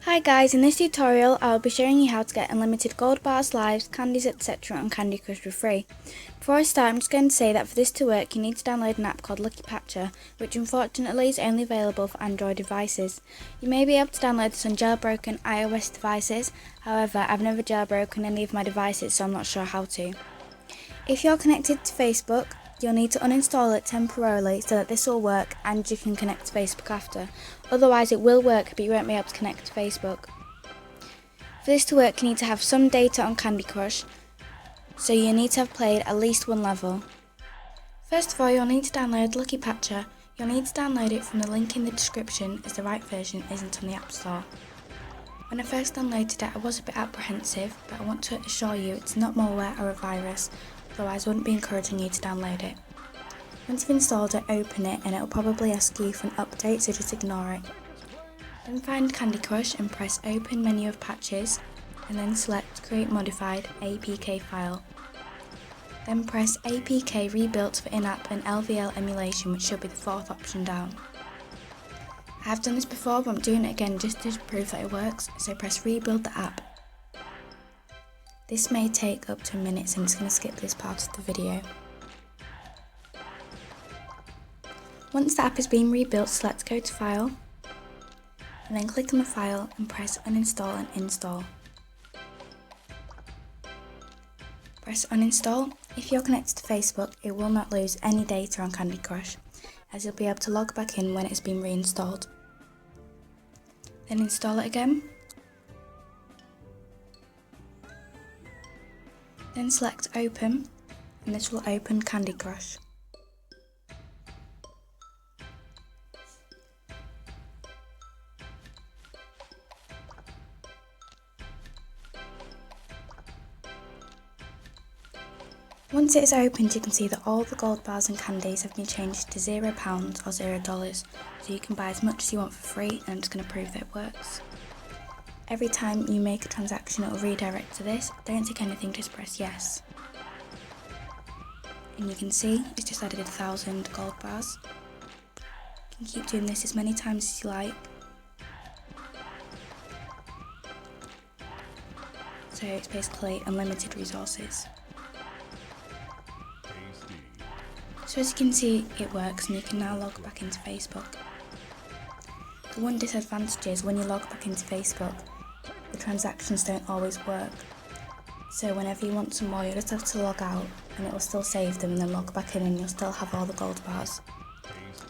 Hi guys, in this tutorial I'll be showing you how to get unlimited gold bars, lives, candies etc. on Candy Crush for free. Before I start, I'm just going to say that for this to work you need to download an app called Lucky Patcher, which unfortunately is only available for Android devices. You may be able to download this on jailbroken iOS devices, however I've never jailbroken any of my devices so I'm not sure how to. If you're connected to Facebook, you'll need to uninstall it temporarily so that this will work and you can connect to Facebook after. Otherwise it will work but you won't be able to connect to Facebook. For this to work you need to have some data on Candy Crush, so you need to have played at least one level. First of all you'll need to download Lucky Patcher. You'll need to download it from the link in the description as the right version isn't on the App Store. When I first downloaded it I was a bit apprehensive, but I want to assure you it's not malware or a virus, otherwise I wouldn't be encouraging you to download it. Once you've installed it, open it and it will probably ask you for an update, so just ignore it. Then find Candy Crush and press open menu of patches and then select create modified APK file. Then press APK rebuilt for in-app and LVL emulation, which should be the fourth option down. I have done this before but I'm doing it again just to prove that it works, so press rebuild the app. This may take up to a minute so I'm just going to skip this part of the video. Once the app has been rebuilt, select go to file and then click on the file and press uninstall and install. Press uninstall. If you're connected to Facebook it will not lose any data on Candy Crush, as you'll be able to log back in when it's been reinstalled. Then install it again. Then select open and this will open Candy Crush. Once it is opened you can see that all the gold bars and candies have been changed to £0 or $0, so you can buy as much as you want for free, and I'm just going to prove that it works. Every time you make a transaction it will redirect to this. Don't tick anything, just press yes. And you can see it's just added 1,000 gold bars. You can keep doing this as many times as you like. So it's basically unlimited resources. So as you can see it works and you can now log back into Facebook. The one disadvantage is when you log back into Facebook the transactions don't always work. So whenever you want some more you just have to log out and it will still save them and then log back in and you'll still have all the gold bars.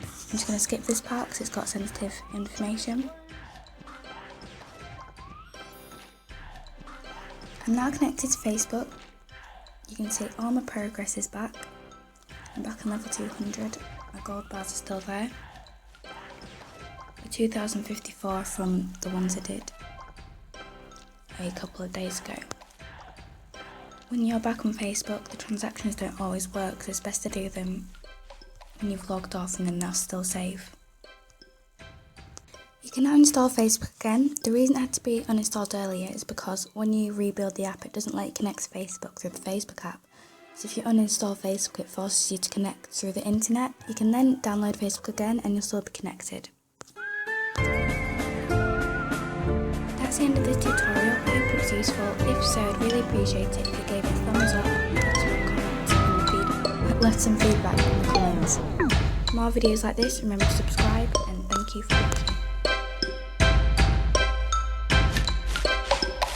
I'm just going to skip this part because it's got sensitive information. I'm now connected to Facebook. You can see all my progress is back. I'm back on level 200, my gold bars are still there. 2054 from the ones I did a couple of days ago. When you're back on Facebook the transactions don't always work, so it's best to do them when you've logged off and then they'll still save. You can now install Facebook again. The reason it had to be uninstalled earlier is because when you rebuild the app it doesn't let you connect to Facebook through the Facebook app. So if you uninstall Facebook it forces you to connect through the internet. You can then download Facebook again and you'll still be connected. That's the end of this tutorial. I hope it was useful. If so I'd really appreciate it if you gave it a thumbs up, left some feedback in the comments. For more videos like this remember to subscribe and thank you for watching.